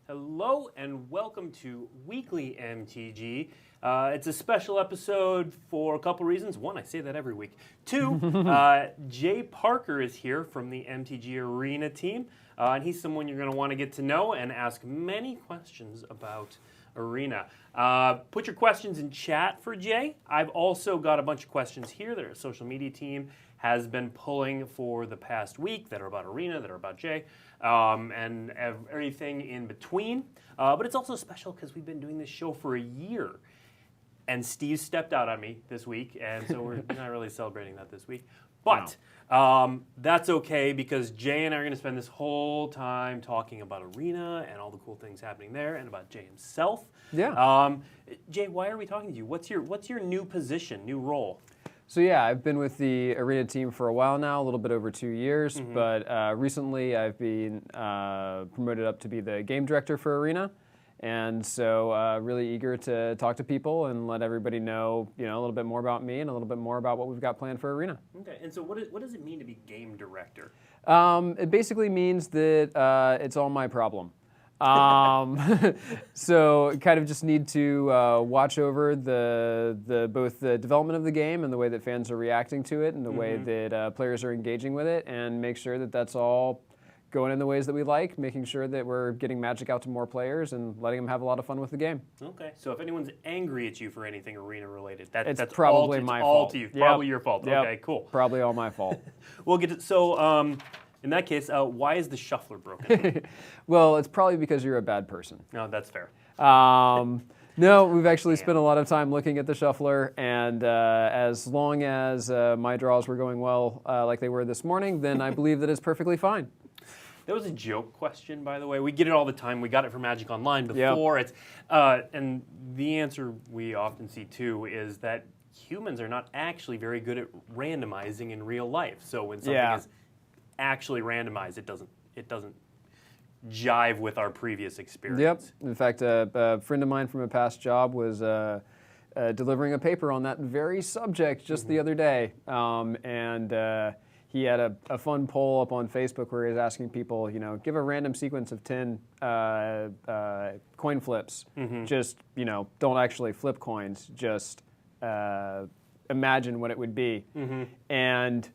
Hello and welcome to Weekly MTG. It's a special episode for a couple reasons. One, I say that every week. Two, Jay Parker is here from the MTG Arena team. And he's someone you're going to want to get to know and ask many questions about Arena. Put your questions in chat for Jay. I've also got a bunch of questions here that our social media team has been pulling for the past week that are about Arena, that are about Jay, and everything in between. But it's also special because we've been doing this show for a year. And Steve stepped out on me this week, and so we're not really celebrating that this week. But that's okay because Jay and I are going to spend this whole time talking about Arena and all the cool things happening there and about Jay himself. Yeah. Jay, why are we talking to you? What's your new position, new role? So yeah, I've been with the Arena team for a while now, a little bit over 2 years, but recently I've been promoted up to be the game director for Arena. And so really eager to talk to people and let everybody know, a little bit more about me and a little bit more about what we've got planned for Arena. Okay, and so what does it mean to be game director? It basically means that it's all my problem. So kind of just need to watch over both the development of the game and the way that fans are reacting to it and the way that players are engaging with it, and make sure that that's all going in the ways that we like, making sure that we're getting Magic out to more players and letting them have a lot of fun with the game. Okay, so if anyone's angry at you for anything Arena related, that's probably all, my all fault. to you. Yep. Probably your fault. Yep. Okay, cool. Probably all my fault. We'll get to, so in that case, why is the shuffler broken? Well, it's probably because you're a bad person. No, that's fair. No, we've actually spent a lot of time looking at the shuffler, and as long as my draws were going well like they were this morning, then I believe that it's perfectly fine. That was a joke question, by the way. We get it all the time. We got it from Magic Online before. Yep. And the answer we often see, too, is that humans are not actually very good at randomizing in real life. So when something is actually randomized, it doesn't jive with our previous experience. Yep. In fact, a friend of mine from a past job was delivering a paper on that very subject just the other day. He had a fun poll up on Facebook where he was asking people, give a random sequence of 10 coin flips. Just, don't actually flip coins. Just imagine what it would be. And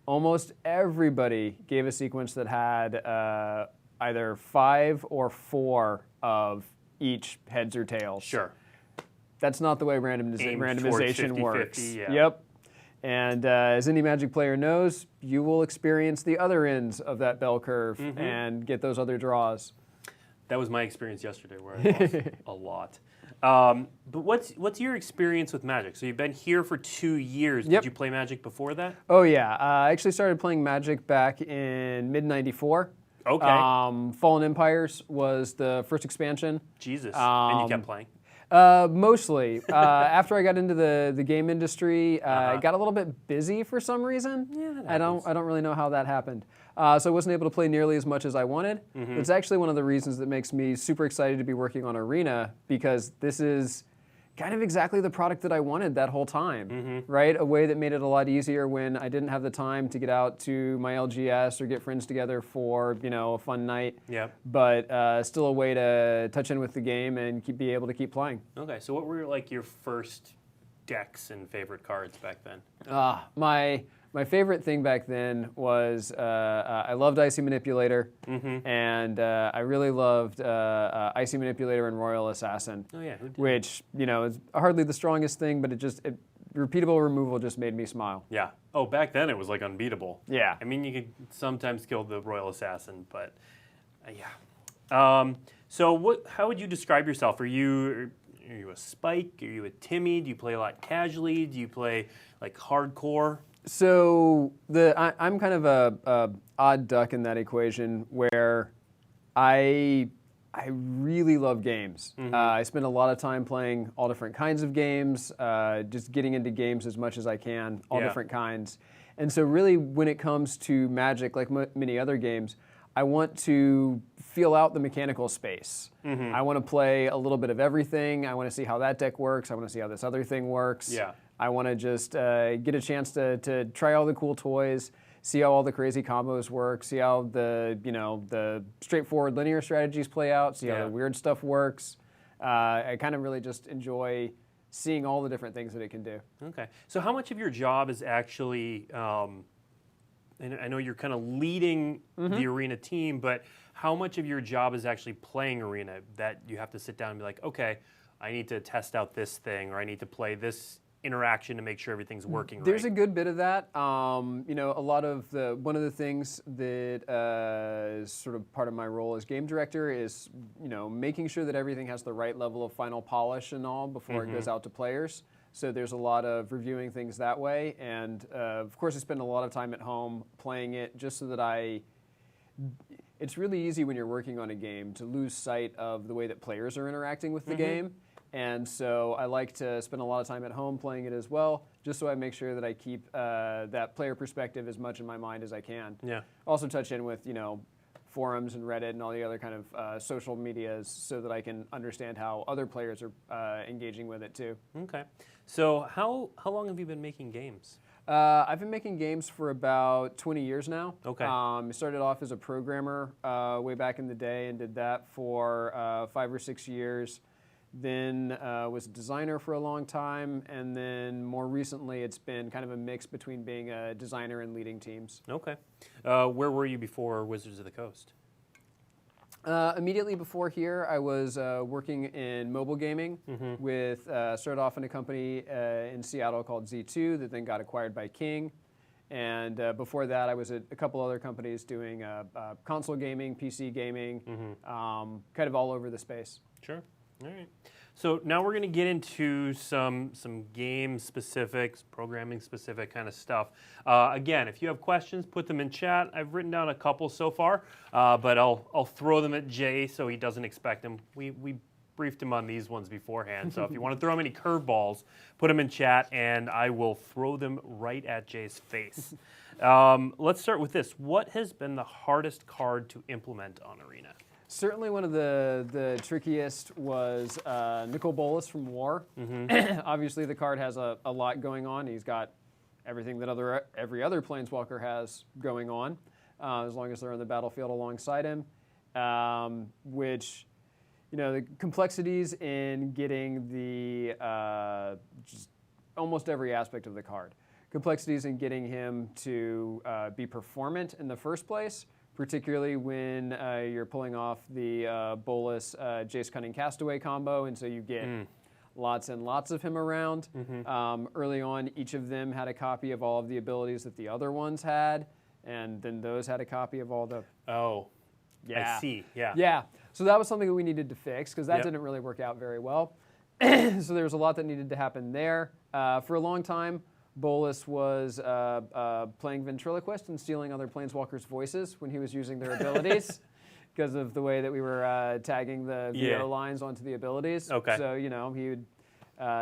almost everybody gave a sequence that had either 5 or 4 of each heads or tails. Sure. That's not the way randomization 50, works. 50, yeah. Yep. And as any Magic player knows, you will experience the other ends of that bell curve and get those other draws. That was my experience yesterday, where I lost a lot. But what's your experience with Magic? So you've been here for 2 years. Yep. Did you play Magic before that? Oh yeah, I actually started playing Magic back in mid-'94. Okay. Fallen Empires was the first expansion. Jesus. And you kept playing? Mostly. After I got into the game industry, I got a little bit busy for some reason. Yeah, that happens. I don't really know how that happened. So I wasn't able to play nearly as much as I wanted. It's actually one of the reasons that makes me super excited to be working on Arena, because this is kind of exactly the product that I wanted that whole time, right? A way that made it a lot easier when I didn't have the time to get out to my LGS or get friends together for, a fun night. Yep. But still a way to touch in with the game and be able to keep playing. Okay, so what were your first decks and favorite cards back then? My favorite thing back then was I loved Icy Manipulator, and I really loved Icy Manipulator and Royal Assassin. Oh yeah, who did? Which is hardly the strongest thing, but repeatable removal just made me smile. Yeah. Oh, back then it was like unbeatable. Yeah. I mean, you could sometimes kill the Royal Assassin, but yeah. So how would you describe yourself? Are you a Spike? Are you a Timmy? Do you play a lot casually? Do you play like hardcore? So I'm kind of a odd duck in that equation where I really love games. I spend a lot of time playing all different kinds of games, just getting into games as much as I can, all different kinds. And so really when it comes to Magic, like many other games, I want to feel out the mechanical space. I want to play a little bit of everything. I want to see how that deck works. I want to see how this other thing works. Yeah. I want to just get a chance to try all the cool toys, see how all the crazy combos work, see how the straightforward linear strategies play out, see how the weird stuff works. I kind of really just enjoy seeing all the different things that it can do. Okay. So how much of your job is actually, and I know you're kind of leading the Arena team, but how much of your job is actually playing Arena that you have to sit down and be like, okay, I need to test out this thing, or I need to play this interaction to make sure everything's working right? There's a good bit of that. You know, a lot of one of the things that is sort of part of my role as game director is, you know, making sure that everything has the right level of final polish and all before it goes out to players. So there's a lot of reviewing things that way, and of course I spend a lot of time at home playing it just so that it's really easy when you're working on a game to lose sight of the way that players are interacting with the game. And so I like to spend a lot of time at home playing it as well, just so I make sure that I keep that player perspective as much in my mind as I can. Yeah. Also touch in with, you know, forums and Reddit and all the other kind of social medias so that I can understand how other players are engaging with it too. Okay. So how long have you been making games? I've been making games for about 20 years now. Okay. I started off as a programmer way back in the day and did that for 5 or 6 years. Then was a designer for a long time, and then more recently it's been kind of a mix between being a designer and leading teams. Okay. Where were you before Wizards of the Coast? Immediately before here, I was working in mobile gaming with, started off in a company in Seattle called Z2 that then got acquired by King. And before that, I was at a couple other companies doing console gaming, PC gaming, kind of all over the space. Sure. All right. So now we're going to get into some game specifics, programming specific kind of stuff. Again, if you have questions, put them in chat. I've written down a couple so far, but I'll throw them at Jay so he doesn't expect them. We briefed him on these ones beforehand, so if you want to throw him any curveballs, put them in chat and I will throw them right at Jay's face. Let's start with this. What has been the hardest card to implement on Arena? Certainly one of the trickiest was Nicol Bolas from War. Obviously the card has a lot going on. He's got everything that every other Planeswalker has going on, as long as they're on the battlefield alongside him, which, you know, the complexities in getting the just almost every aspect of the card. Complexities in getting him to be performant in the first place, particularly when you're pulling off the Bolas Jace Cunning Castaway combo, and so you get lots and lots of him around. Early on, each of them had a copy of all of the abilities that the other ones had, and then those had a copy of all the... Oh, yeah. I see, yeah. Yeah, so that was something that we needed to fix, because that didn't really work out very well. So there was a lot that needed to happen there. For a long time, Bolas was playing ventriloquist and stealing other Planeswalkers' voices when he was using their abilities because of the way that we were tagging the VO lines onto the abilities. Okay. So, you know, he would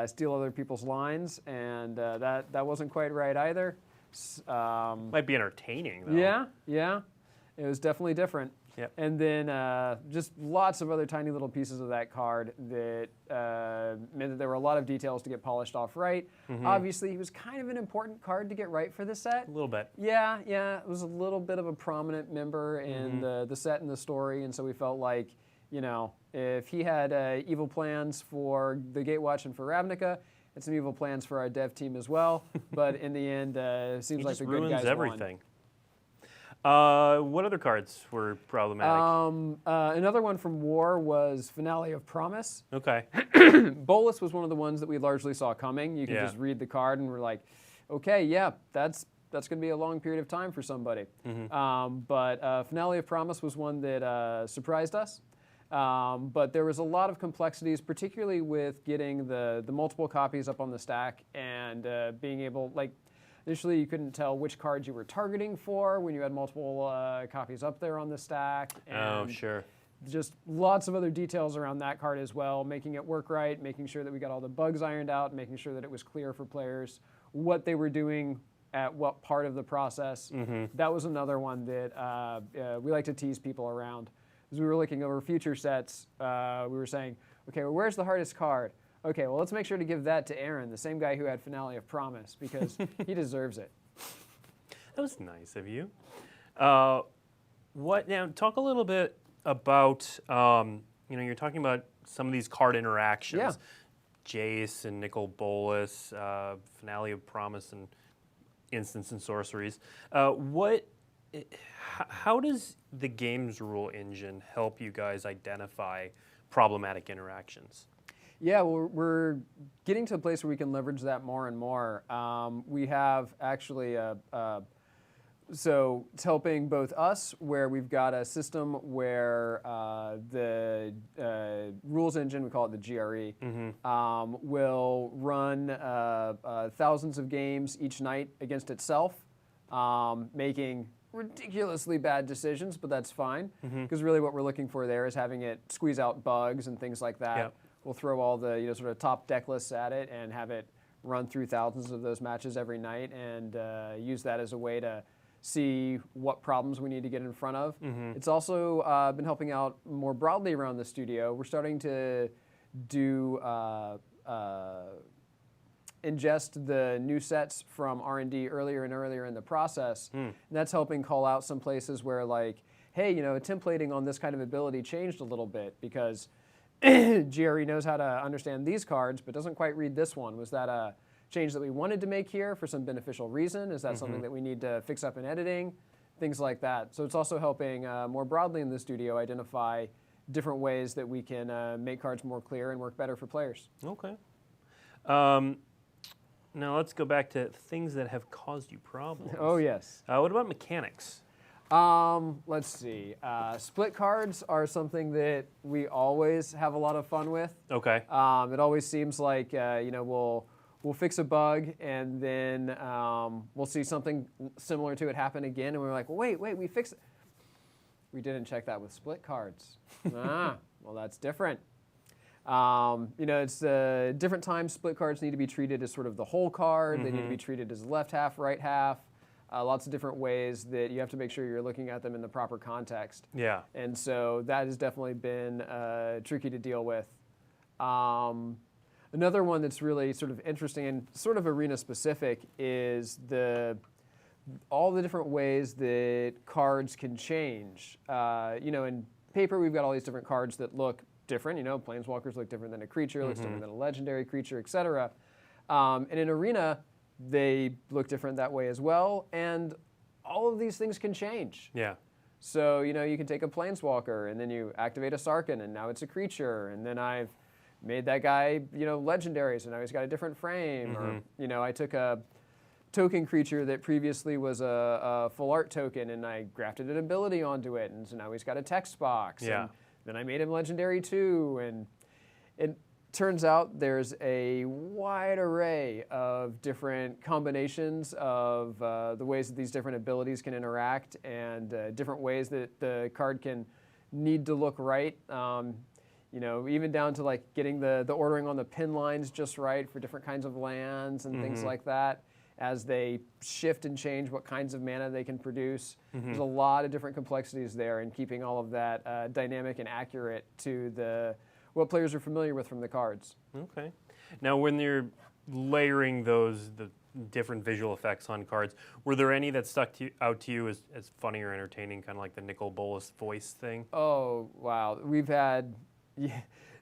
steal other people's lines, and that wasn't quite right either. Might be entertaining, though. Yeah, yeah. It was definitely different. Yep. And then just lots of other tiny little pieces of that card that meant that there were a lot of details to get polished off right. Obviously, he was kind of an important card to get right for the set. A little bit. Yeah, yeah. It was a little bit of a prominent member in the set and the story, and so we felt like, you know, if he had evil plans for the Gatewatch and for Ravnica, and some evil plans for our dev team as well, but in the end, it seems like the good guys everything. Won. What other cards were problematic? Another one from War was Finale of Promise. Okay. Bolas was one of the ones that we largely saw coming. You could just read the card and we're like, okay, yeah, that's going to be a long period of time for somebody. But Finale of Promise was one that surprised us. But there was a lot of complexities, particularly with getting the multiple copies up on the stack and being able, like, initially, you couldn't tell which cards you were targeting for when you had multiple copies up there on the stack. And just lots of other details around that card as well, making it work right, making sure that we got all the bugs ironed out, making sure that it was clear for players what they were doing at what part of the process. That was another one that we like to tease people around. As we were looking over future sets, we were saying, okay, well, where's the hardest card? Okay, well, let's make sure to give that to Aaron, the same guy who had Finale of Promise, because he deserves it. That was nice of you. What now? Talk a little bit about you're talking about some of these card interactions. Yeah. Jace and Nicol Bolas, Finale of Promise, and Instants and Sorceries. How does the game's rule engine help you guys identify problematic interactions? Yeah, well, we're getting to a place where we can leverage that more and more. We have actually so it's helping both us, where we've got a system where the rules engine, we call it the GRE, will run thousands of games each night against itself, making ridiculously bad decisions, but that's fine, because really what we're looking for there is having it squeeze out bugs and things like that. Yep. We'll throw all the sort of top deck lists at it and have it run through thousands of those matches every night, and use that as a way to see what problems we need to get in front of. It's also been helping out more broadly around the studio. We're starting to do ingest the new sets from R&D earlier and earlier in the process. And that's helping call out some places where, like, hey, templating on this kind of ability changed a little bit because GRE knows how to understand these cards but doesn't quite read this one. Was that a change that we wanted to make here for some beneficial reason? Is that something that we need to fix up in editing? Things like that. So it's also helping more broadly in the studio identify different ways that we can make cards more clear and work better for players. Okay. Now let's go back to things that have caused you problems. Oh, yes. What about mechanics? Let's see. Split cards are something that we always have a lot of fun with. Okay. It always seems like we'll fix a bug and then we'll see something similar to it happen again, and we're like, well, wait, we fixed it. We didn't check that with split cards. Well, that's different. It's different times split cards need to be treated as sort of the whole card. They need to be treated as left half, right half. Lots of different ways that you have to make sure you're looking at them in the proper context. Yeah. And so that has definitely been tricky to deal with. Another one that's really sort of interesting and sort of arena specific is all the different ways that cards can change. In paper we've got all these different cards that look different. Planeswalkers look different than a creature, looks different than a legendary creature, etc. And in Arena, they look different that way as well. And all of these things can change. Yeah. So, you can take a Planeswalker and then you activate a Sarkhan and now it's a creature. And then I've made that guy, legendary, so now he's got a different frame. Or, I took a token creature that previously was a full art token and I grafted an ability onto it. And so now he's got a text box. Yeah. And then I made him legendary too. And it turns out there's a wide array of different combinations of the ways that these different abilities can interact and different ways that the card can need to look right. Even down to like getting the ordering on the pin lines just right for different kinds of lands and things like that as they shift and change what kinds of mana they can produce. There's a lot of different complexities there in keeping all of that dynamic and accurate to what players are familiar with from the cards. Okay. Now, when you're layering the different visual effects on cards, were there any that stuck out to you as funny or entertaining, kind of like the Nicol Bolas voice thing? Oh, wow.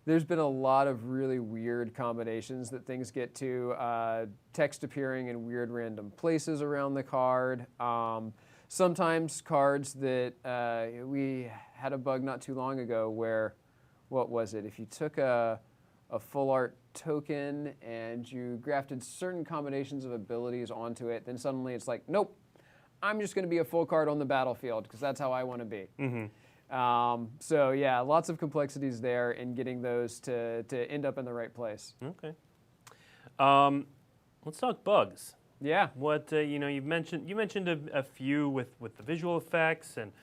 There's been a lot of really weird combinations that things get to. Text appearing in weird random places around the card. Sometimes cards that we had a bug not too long ago where, what was it? If you took a full art token and you grafted certain combinations of abilities onto it, then suddenly it's like, nope, I'm just going to be a full card on the battlefield because that's how I want to be. So yeah, lots of complexities there in getting those to end up in the right place. Okay. Let's talk bugs. Yeah. What you mentioned a few with the visual effects and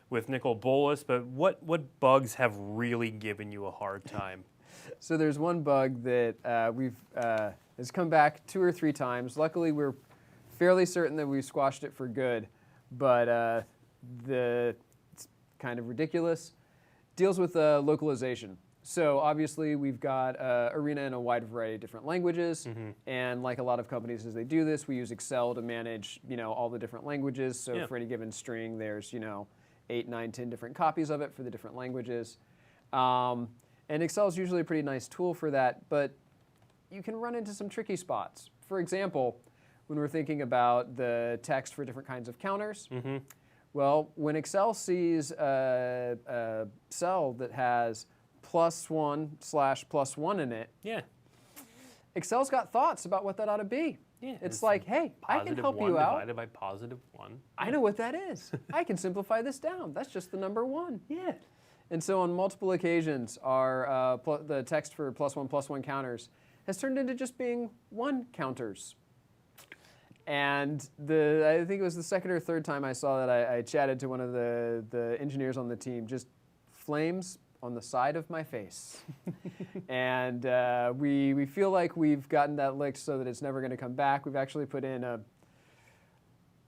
with Nicol Bolas, but what bugs have really given you a hard time? So there's one bug that has come back 2 or 3 times. Luckily, we're fairly certain that we've squashed it for good, but it's kind of ridiculous. Deals with localization. So obviously we've got Arena in a wide variety of different languages, and like a lot of companies as they do this, we use Excel to manage, all the different languages. So for any given string, there's, 8, 9, 10 different copies of it for the different languages. And Excel is usually a pretty nice tool for that, but you can run into some tricky spots. For example, when we're thinking about the text for different kinds of counters, well, when Excel sees a cell that has +1/+1 in it, Excel's got thoughts about what that ought to be. It's like, hey, I can help you out. Divided by +1. I know what that is. I can simplify this down. That's just the number 1. And so on multiple occasions, the text for +1/+1 counters has turned into just being 1 counters. And I think it was the second or third time I saw that I chatted to one of the engineers on the team, just flames on the side of my face. And we feel like we've gotten that licked so that it's never going to come back. We've actually put in a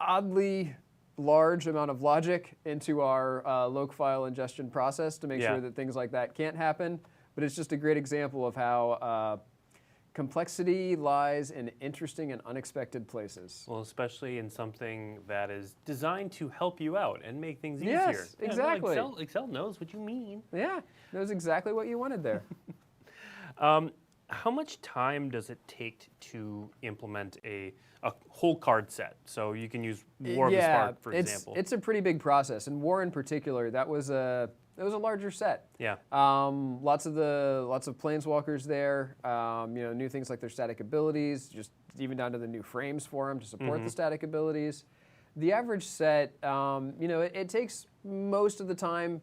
oddly large amount of logic into our loc file ingestion process to make sure that things like that can't happen. But it's just a great example of how complexity lies in interesting and unexpected places. Well, especially in something that is designed to help you out and make things easier. Yes, exactly. No, Excel knows what you mean. Yeah, knows exactly what you wanted there. How much time does it take to implement a whole card set? So you can use War of the Spark, for example. It's a pretty big process, and War in particular, that was a larger set. Lots of planeswalkers there. New things like their static abilities, just even down to the new frames for them to support the static abilities. The average set, it takes most of the time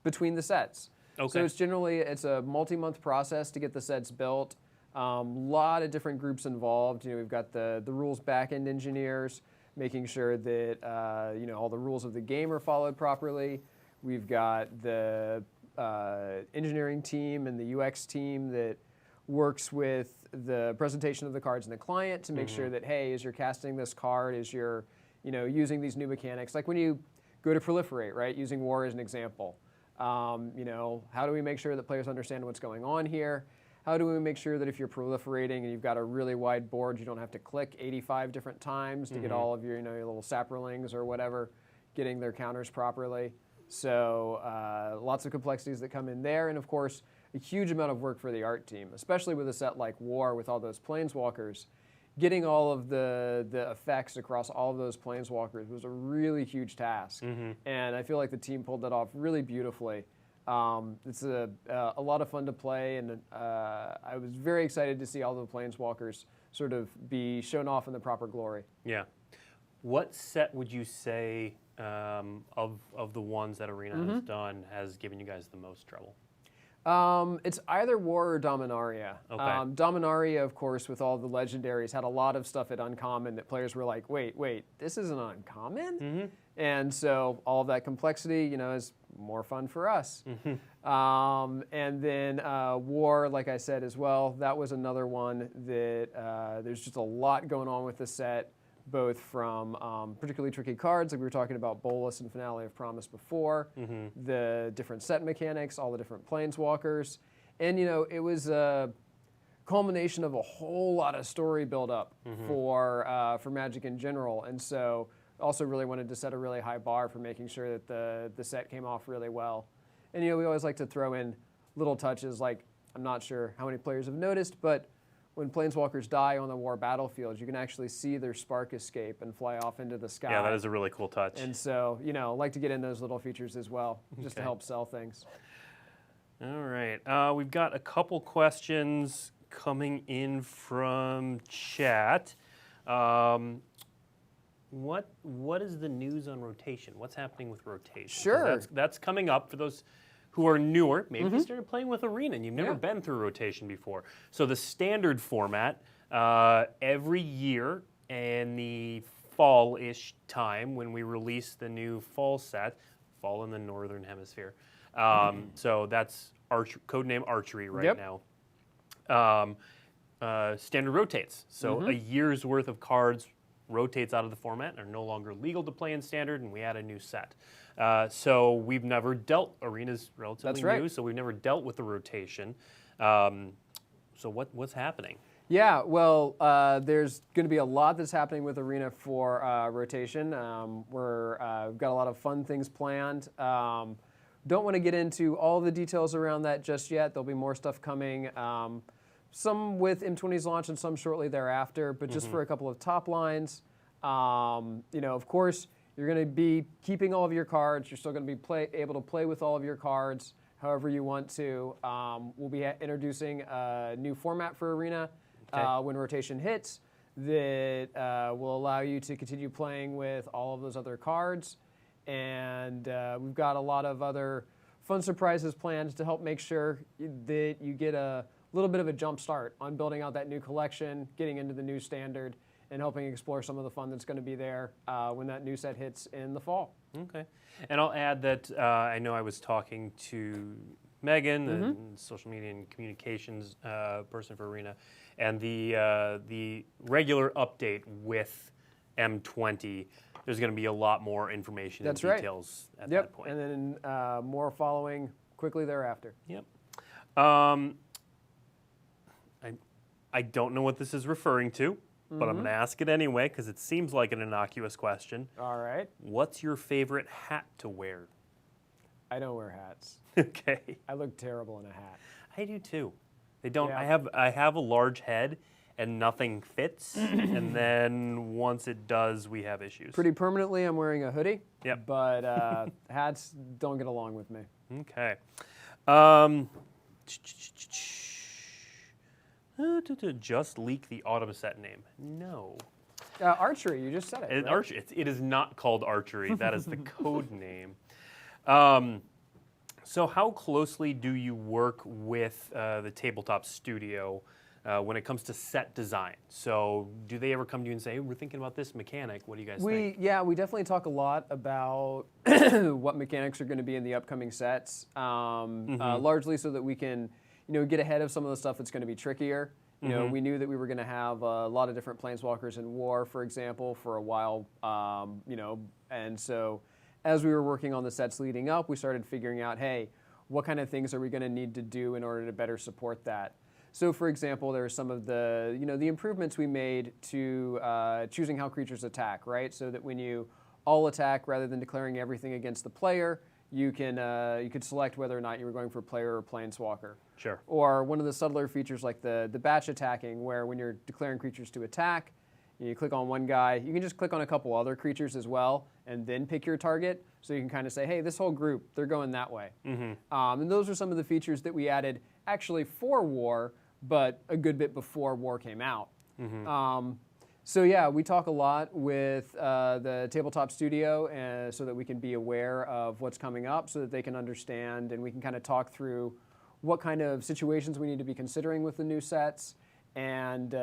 between the sets. So it's a multi-month process to get the sets built. Lot of different groups involved. We've got the rules back-end engineers, making sure that all the rules of the game are followed properly. We've got the engineering team and the UX team that works with the presentation of the cards in the client to make sure that, hey, as you're casting this card, as you're using these new mechanics, like when you go to proliferate, right, using War as an example. How do we make sure that players understand what's going on here? How do we make sure that if you're proliferating and you've got a really wide board, you don't have to click 85 different times to get all of your little saprolings or whatever, getting their counters properly. So lots of complexities that come in there, and of course, a huge amount of work for the art team, especially with a set like War with all those planeswalkers. Getting all of the effects across all of those planeswalkers was a really huge task, and I feel like the team pulled that off really beautifully. It's a lot of fun to play, and I was very excited to see all the planeswalkers sort of be shown off in the proper glory. Yeah. What set would you say of the ones that Arena has done has given you guys the most trouble? It's either War or Dominaria. Dominaria, of course, with all the legendaries, had a lot of stuff at Uncommon that players were like, wait, this isn't Uncommon? And so all of that complexity, is more fun for us. And then War, like I said as well, that was another one that there's just a lot going on with the set, both from particularly tricky cards, like we were talking about Bolus and Finale of Promise before, the different set mechanics, all the different planeswalkers. And, it was a culmination of a whole lot of story build-up for Magic in general. And so also really wanted to set a really high bar for making sure that the set came off really well. And, we always like to throw in little touches like, I'm not sure how many players have noticed, but when planeswalkers die on the War battlefield, you can actually see their spark escape and fly off into the sky. Yeah, that is a really cool touch. And so, like to get in those little features as well, just to help sell things. All right. We've got a couple questions coming in from chat. What is the news on rotation? What's happening with rotation? Sure. That's coming up for those who are newer. Maybe you started playing with Arena and you've never been through rotation before. So the standard format, every year in the fall-ish time when we release the new fall set, fall in the northern hemisphere. So that's codename Archery right now. Standard rotates. So a year's worth of cards rotates out of the format and are no longer legal to play in Standard, and we add a new set. So we've never dealt, Arena's relatively That's right. new, so we've never dealt with the rotation. So what's happening? Yeah, well, there's going to be a lot that's happening with Arena for rotation. We've got a lot of fun things planned. Don't want to get into all the details around that just yet. There'll be more stuff coming, some with M20's launch and some shortly thereafter, but just for a couple of top lines. Of course, you're going to be keeping all of your cards. You're still going to be able to play with all of your cards however you want to. We'll be introducing a new format for Arena when rotation hits that will allow you to continue playing with all of those other cards. And we've got a lot of other fun surprises planned to help make sure that you get a little bit of a jump start on building out that new collection, getting into the new standard, and helping explore some of the fun that's going to be there when that new set hits in the fall. Okay. And I'll add that I know I was talking to Megan, the social media and communications person for Arena, and the regular update with M20, there's going to be a lot more information and details at that point. And then more following quickly thereafter. Yep. I don't know what this is referring to, but I'm going to ask it anyway because it seems like an innocuous question. All right. What's your favorite hat to wear? I don't wear hats. Okay. I look terrible in a hat. I do too. They don't. Yeah. I have a large head, and nothing fits. And then once it does, we have issues. Pretty permanently, I'm wearing a hoodie. Yep. But hats don't get along with me. Okay. Just leak the autumn set name. No. Archery, you just said it. Right? It is not called archery. That is the code name. So how closely do you work with the tabletop studio when it comes to set design? So do they ever come to you and say, hey, we're thinking about this mechanic. What do you guys think? Yeah, we definitely talk a lot about what mechanics are going to be in the upcoming sets, largely so that we can get ahead of some of the stuff that's going to be trickier. We knew that we were going to have a lot of different planeswalkers in War, for example, for a while, and so as we were working on the sets leading up, we started figuring out, hey, what kind of things are we going to need to do in order to better support that? So, for example, there are some of the, the improvements we made to choosing how creatures attack, right? So that when you all attack, rather than declaring everything against the player, you could select whether or not you were going for player or planeswalker. Sure. Or one of the subtler features like the batch attacking, where when you're declaring creatures to attack, you click on one guy. You can just click on a couple other creatures as well, and then pick your target. So you can kind of say, hey, this whole group, they're going that way. And those are some of the features that we added actually for War, but a good bit before War came out. So yeah, we talk a lot with the tabletop studio so that we can be aware of what's coming up, so that they can understand, and we can kind of talk through what kind of situations we need to be considering with the new sets, and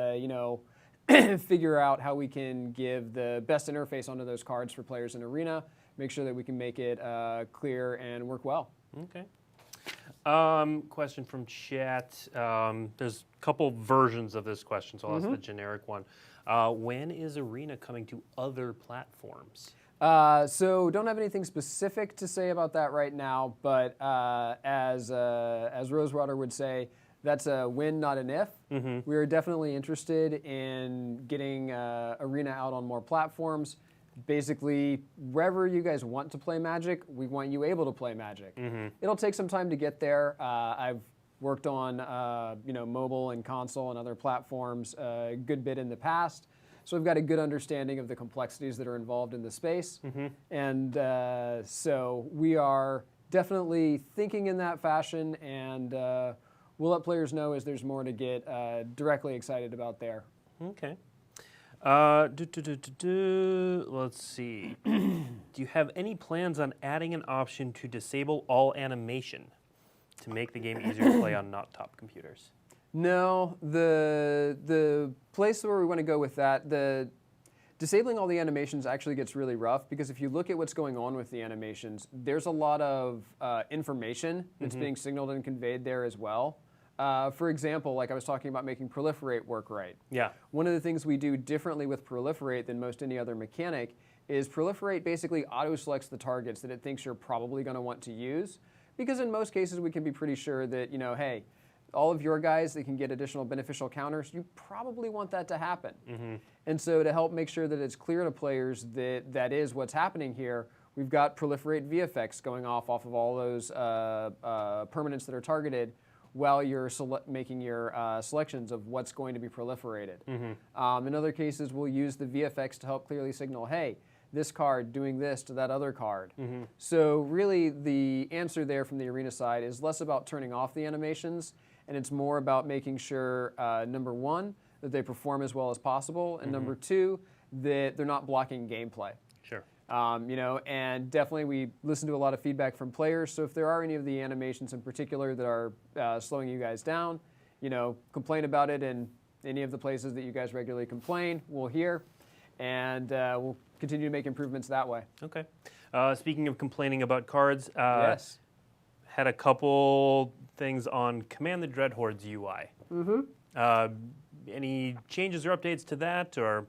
figure out how we can give the best interface onto those cards for players in Arena, make sure that we can make it clear and work well. Okay. Question from chat. There's a couple versions of this question, so I'll ask the generic one. When is Arena coming to other platforms? So don't have anything specific to say about that right now, but as Rosewater would say, that's a when, not an if. We are definitely interested in getting Arena out on more platforms. Basically, wherever you guys want to play Magic, we want you able to play Magic. It'll take some time to get there. I've worked on mobile and console and other platforms a good bit in the past, so I've got a good understanding of the complexities that are involved in the space. And so we are definitely thinking in that fashion, and we'll let players know as there's more to get directly excited about there. Okay. Let's see. Do you have any plans on adding an option to disable all animation to make the game easier to play on not top computers? No, the place where we want to go with that, the disabling all the animations actually gets really rough, because if you look at what's going on with the animations, there's a lot of information that's being signaled and conveyed there as well. For example, like I was talking about making Proliferate work right. Yeah. One of the things we do differently with Proliferate than most any other mechanic is Proliferate basically auto-selects the targets that it thinks you're probably going to want to use, because in most cases we can be pretty sure that, hey, all of your guys that can get additional beneficial counters, you probably want that to happen. And so to help make sure that it's clear to players that that is what's happening here, we've got Proliferate VFX going off of all those permanents that are targeted while you're making your selections of what's going to be proliferated. In other cases, we'll use the VFX to help clearly signal, hey, this card doing this to that other card. So really the answer there from the Arena side is less about turning off the animations, and it's more about making sure, number one, that they perform as well as possible, and number two, that they're not blocking gameplay. Sure. And definitely we listen to a lot of feedback from players, so if there are any of the animations in particular that are slowing you guys down, complain about it in any of the places that you guys regularly complain, we'll hear, and we'll continue to make improvements that way. Okay. Speaking of complaining about cards, Yes. had a couple things on Command the Dreadhorde's UI. Any changes or updates to that, or?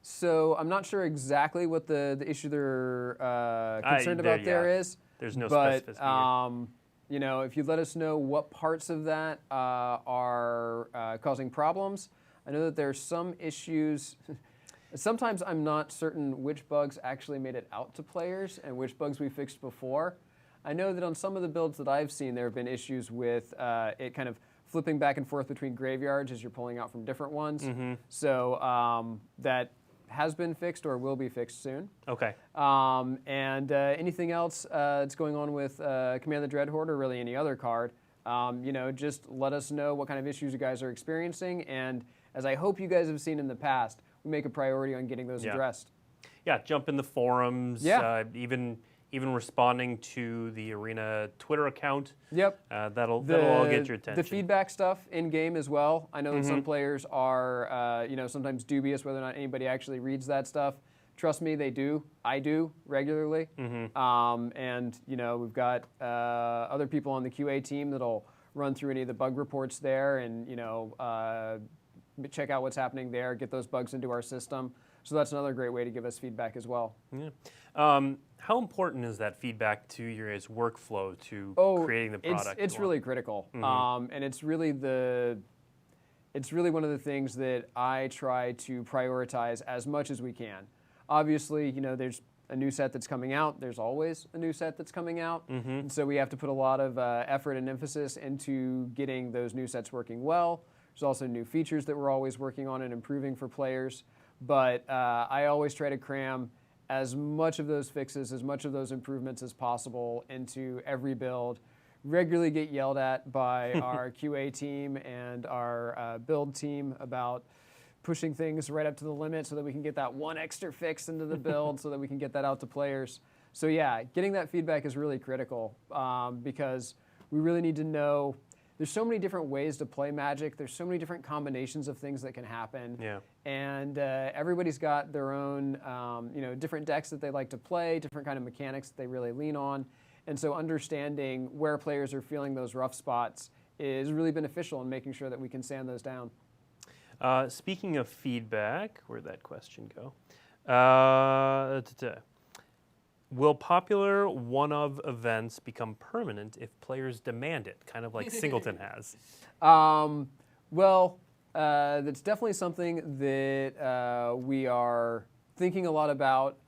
So I'm not sure exactly what the issue they're concerned about there is. There's no but, specificity. If you let us know what parts of that are causing problems. I know that there's some issues. Sometimes I'm not certain which bugs actually made it out to players and which bugs we fixed before. I know that on some of the builds that I've seen, there have been issues with it kind of flipping back and forth between graveyards as you're pulling out from different ones. So that has been fixed or will be fixed soon. Okay. And anything else that's going on with Command the Dreadhorde or really any other card, just let us know what kind of issues you guys are experiencing. And as I hope you guys have seen in the past, we make a priority on getting those addressed. Yeah, jump in the forums. Yeah. Even responding to the Arena Twitter account. Yep. That'll all get your attention. The feedback stuff in game as well. I know that some players are sometimes dubious whether or not anybody actually reads that stuff. Trust me, they do. I do regularly. And we've got other people on the QA team that'll run through any of the bug reports there and check out what's happening there, get those bugs into our system. So that's another great way to give us feedback as well. Yeah. How important is that feedback to your guys' workflow to creating the product? It's really critical, and it's really one of the things that I try to prioritize as much as we can. Obviously, there's a new set that's coming out. There's always a new set that's coming out, and so we have to put a lot of effort and emphasis into getting those new sets working well. There's also new features that we're always working on and improving for players. But I always try to cram as much of those fixes, as much of those improvements as possible into every build. Regularly get yelled at by our QA team and our build team about pushing things right up to the limit so that we can get that one extra fix into the build so that we can get that out to players. So yeah, getting that feedback is really critical because we really need to know. There's so many different ways to play Magic. There's so many different combinations of things that can happen. Yeah. And everybody's got their own, different decks that they like to play, different kind of mechanics that they really lean on. And so understanding where players are feeling those rough spots is really beneficial in making sure that we can sand those down. Speaking of feedback, where'd that question go? Will popular one-of events become permanent if players demand it, kind of like Singleton has? That's definitely something that we are thinking a lot about.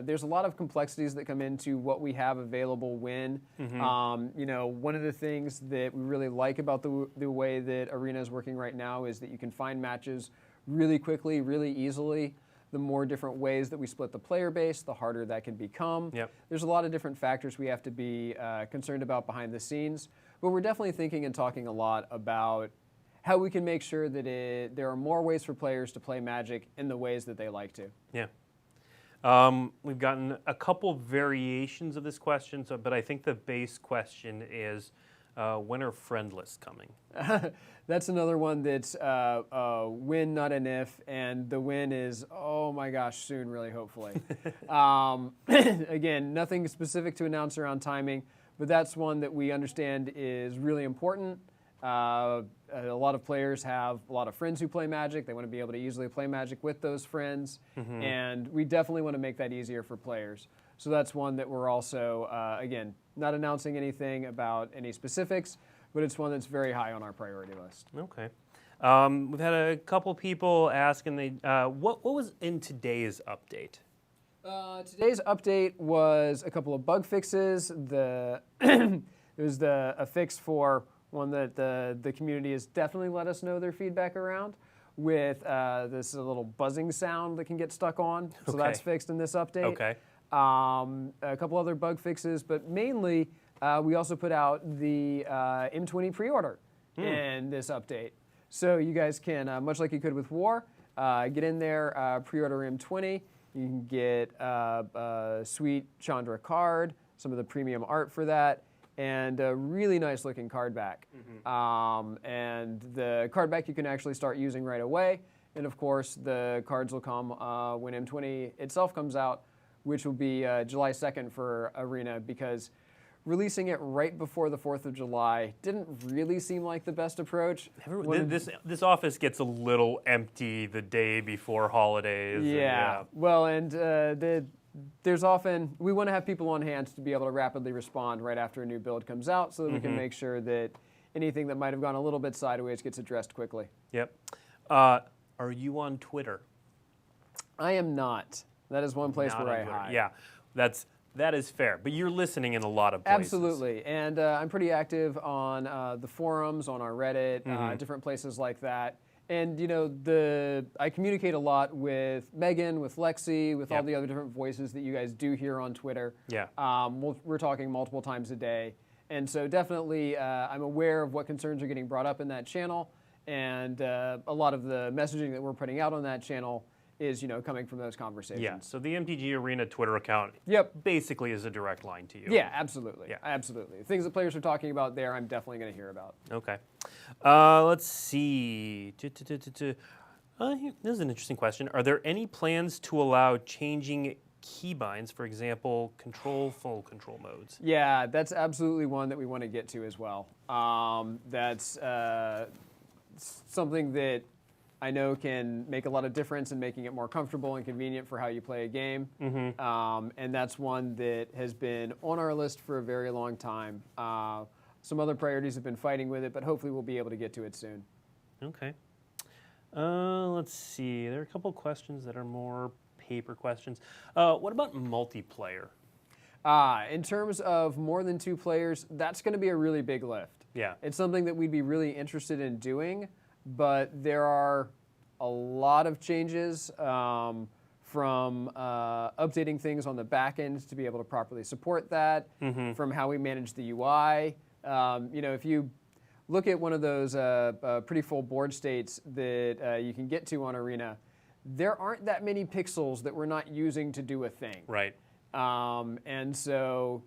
There's a lot of complexities that come into what we have available when. One of the things that we really like about the way that Arena is working right now is that you can find matches really quickly, really easily. The more different ways that we split the player base, the harder that can become. Yep. There's a lot of different factors we have to be concerned about behind the scenes, but we're definitely thinking and talking a lot about how we can make sure that there are more ways for players to play Magic in the ways that they like to. Yeah. We've gotten a couple variations of this question, but I think the base question is, when are friend lists coming? That's another one that's win, not an if, and the win is, oh my gosh, soon, really, hopefully. Again, nothing specific to announce around timing, but that's one that we understand is really important. A lot of players have a lot of friends who play Magic. They want to be able to easily play Magic with those friends, and we definitely want to make that easier for players. So that's one that we're also, again, not announcing anything about any specifics, but it's one that's very high on our priority list. Okay. We've had a couple people asking, what was in today's update? Today's update was a couple of bug fixes. It was a fix for one that the community has definitely let us know their feedback around, with this little buzzing sound that can get stuck on. So that's fixed in this update. Okay. A couple other bug fixes, but mainly we also put out the M20 pre-order in this update. So you guys can, much like you could with War, get in there, pre-order M20. You can get a sweet Chandra card, some of the premium art for that, and a really nice looking card back. And the card back you can actually start using right away. And of course, the cards will come when M20 itself comes out, which will be July 2nd for Arena, because releasing it right before the 4th of July didn't really seem like the best approach. This office gets a little empty the day before holidays. Yeah. Well, and there's often, we want to have people on hand to be able to rapidly respond right after a new build comes out, so that we can make sure that anything that might have gone a little bit sideways gets addressed quickly. Yep. Are you on Twitter? I am not. That is one place where I hide. Yeah, that is fair. But you're listening in a lot of places. Absolutely. And I'm pretty active on the forums, on our Reddit, different places like that. And, you know, I communicate a lot with Megan, with Lexi, with all the other different voices that you guys do here on Twitter. Yeah. We're talking multiple times a day. And so definitely I'm aware of what concerns are getting brought up in that channel. And a lot of the messaging that we're putting out on that channel is, you know, coming from those conversations. Yeah, so the MTG Arena Twitter account basically is a direct line to you. Yeah, absolutely. Yeah. Absolutely. Things that players are talking about there, I'm definitely going to hear about. Okay. Let's see. This is an interesting question. Are there any plans to allow changing keybinds, for example, full control modes? Yeah, that's absolutely one that we want to get to as well. That's something that I know can make a lot of difference in making it more comfortable and convenient for how you play a game. And that's one that has been on our list for a very long time. Some other priorities have been fighting with it, but hopefully we'll be able to get to it soon. Okay. Let's see. There are a couple questions that are more paper questions. What about multiplayer? In terms of more than 2 players, that's going to be a really big lift. Yeah. It's something that we'd be really interested in doing, but there are a lot of changes from updating things on the back end to be able to properly support that, from how we manage the UI. You know, if you look at one of those pretty full board states that you can get to on Arena, there aren't that many pixels that we're not using to do a thing. Right. And so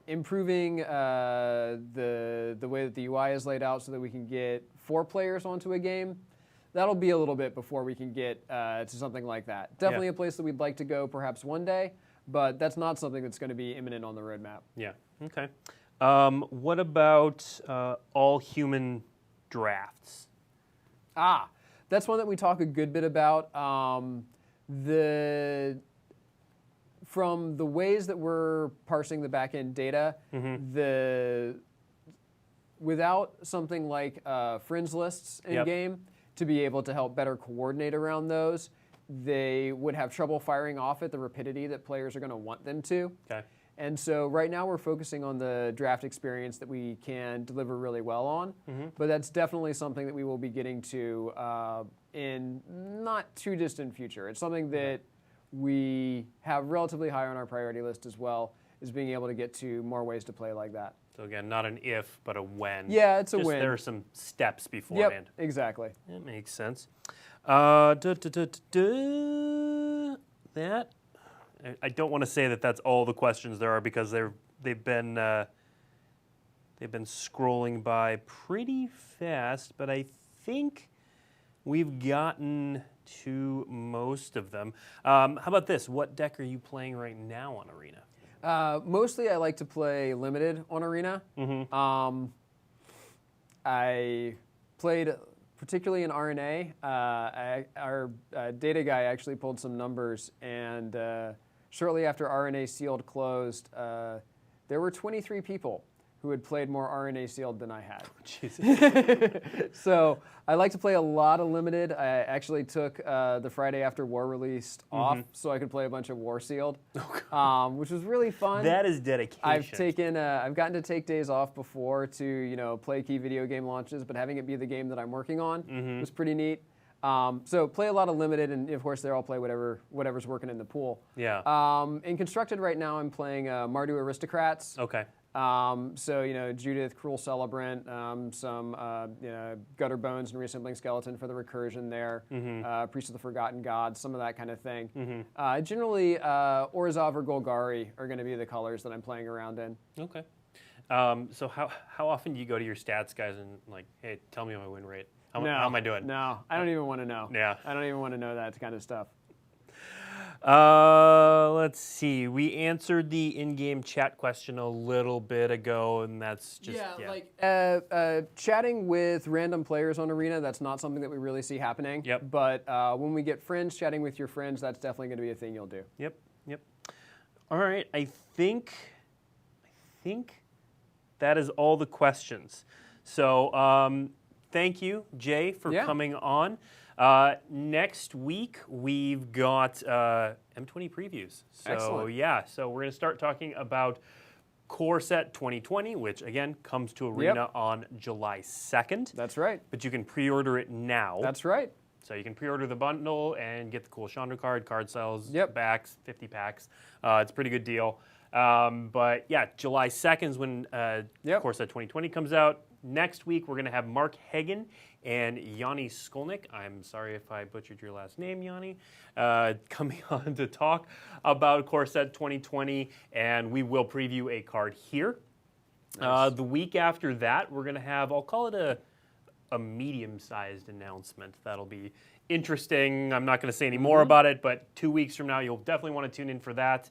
improving the way that the UI is laid out so that we can get 4 players onto a game, that'll be a little bit before we can get to something like that. Definitely a place that we'd like to go perhaps one day, but that's not something that's going to be imminent on the roadmap. Yeah. Okay. What about all human drafts? That's one that we talk a good bit about. From the ways that we're parsing the back-end data, without something like friends lists in-game to be able to help better coordinate around those, they would have trouble firing off at the rapidity that players are going to want them to. Okay. And so right now we're focusing on the draft experience that we can deliver really well on, but that's definitely something that we will be getting to in not too distant future. It's something that we have relatively high on our priority list as well, is being able to get to more ways to play like that. So again, not an if, but a when. Yeah, it's a when. There are some steps beforehand. Yep, exactly. That makes sense. That, I don't want to say that that's all the questions there are, because they've been scrolling by pretty fast, but I think we've gotten to most of them. How about this? What deck are you playing right now on Arena? Mostly, I like to play limited on Arena. I played particularly in RNA. Our data guy actually pulled some numbers, and shortly after RNA Sealed closed, there were 23 people who had played more RNA Sealed than I had. Jesus. So I like to play a lot of limited. I actually took the Friday after War released off so I could play a bunch of War Sealed, which was really fun. That is dedication. I've gotten to take days off before to play key video game launches, but having it be the game that I'm working on was pretty neat. So play a lot of limited, and of course, I'll play whatever's working in the pool. Yeah. In Constructed right now, I'm playing Mardu Aristocrats. Okay. So, Judith, Cruel Celebrant, some Gutter Bones and Recent Blink Skeleton for the recursion there, Priest of the Forgotten Gods, some of that kind of thing. Generally, Orzhov or Golgari are going to be the colors that I'm playing around in. Okay. So how often do you go to your stats guys and like, hey, tell me my win rate? How am I doing? No, I don't even want to know. Yeah. I don't even want to know that kind of stuff. Let's see. We answered the in-game chat question a little bit ago, and that's just chatting with random players on Arena. That's not something that we really see happening. Yep. But when we get friends, chatting with your friends, that's definitely going to be a thing you'll do. Yep. All right. I think that is all the questions. So thank you, Jay, for coming on. Next week, we've got M20 previews. So, excellent. So we're going to start talking about Corset 2020, which, again, comes to Arena on July 2nd. That's right. But you can pre-order it now. That's right. So you can pre-order the bundle and get the cool Chandra card styles, backs, 50 packs. It's a pretty good deal. But, yeah, July 2nd is when Corset 2020 comes out. Next week, we're going to have Mark Hagen and Yanni Skolnick. I'm sorry if I butchered your last name, Yanni, coming on to talk about Corset 2020, and we will preview a card here. Nice. The week after that, we're going to have, I'll call it a medium-sized announcement. That'll be interesting. I'm not going to say any more about it, but 2 weeks from now, you'll definitely want to tune in for that.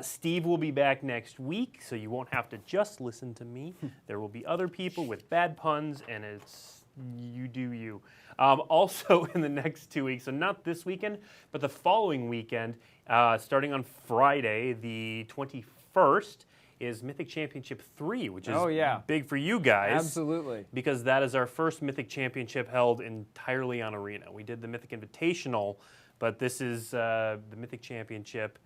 Steve will be back next week, so you won't have to just listen to me. There will be other people with bad puns, and it's you do you. Also in the next 2 weeks, so not this weekend, but the following weekend, starting on Friday, the 21st, is Mythic Championship 3, which is big for you guys. Absolutely. Because that is our first Mythic Championship held entirely on Arena. We did the Mythic Invitational, but this is the Mythic Championship.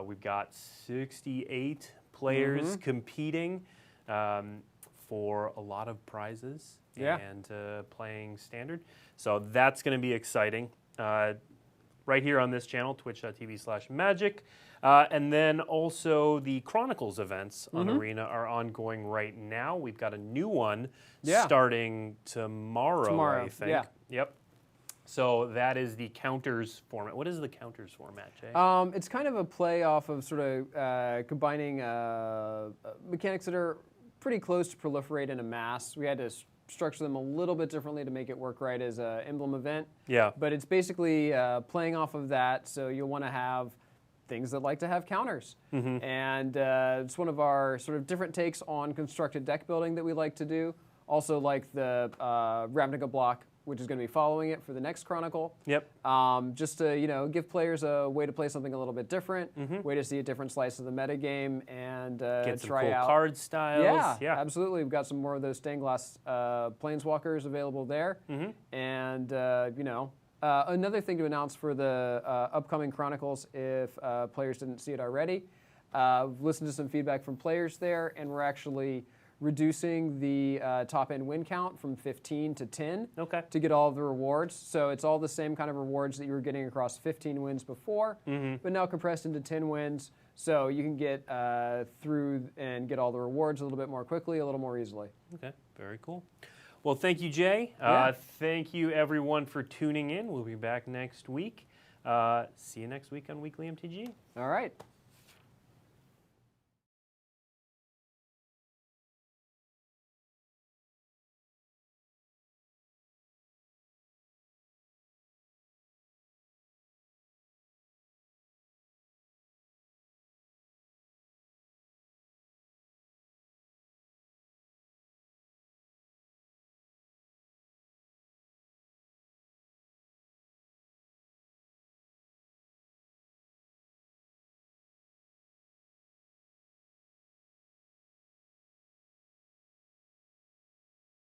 We've got 68 players competing for a lot of prizes and playing Standard. So that's going to be exciting. Right here on this channel, twitch.tv/magic. And then also the Chronicles events on Arena are ongoing right now. We've got a new one starting tomorrow, I think. Yep. So that is the counters format. What is the counters format, Jay? It's kind of a play off of sort of combining mechanics that are pretty close to proliferate in a mass. We had to structure them a little bit differently to make it work right as an emblem event. Yeah. But it's basically playing off of that, so you'll want to have things that like to have counters. And it's one of our sort of different takes on constructed deck building that we like to do. Also like the Ravnica block, which is going to be following it for the next Chronicle. Yep. Just to give players a way to play something a little bit different, way to see a different slice of the metagame, and get some try cool out card styles. Yeah, absolutely. We've got some more of those stained glass planeswalkers available there, and another thing to announce for the upcoming Chronicles, if players didn't see it already, listened to some feedback from players there, and we're actually reducing the top-end win count from 15 to 10 to get all of the rewards. So it's all the same kind of rewards that you were getting across 15 wins before, but now compressed into 10 wins. So you can get through and get all the rewards a little bit more quickly, a little more easily. Okay, very cool. Well, thank you, Jay. Thank you, everyone, for tuning in. We'll be back next week. See you next week on Weekly MTG. All right.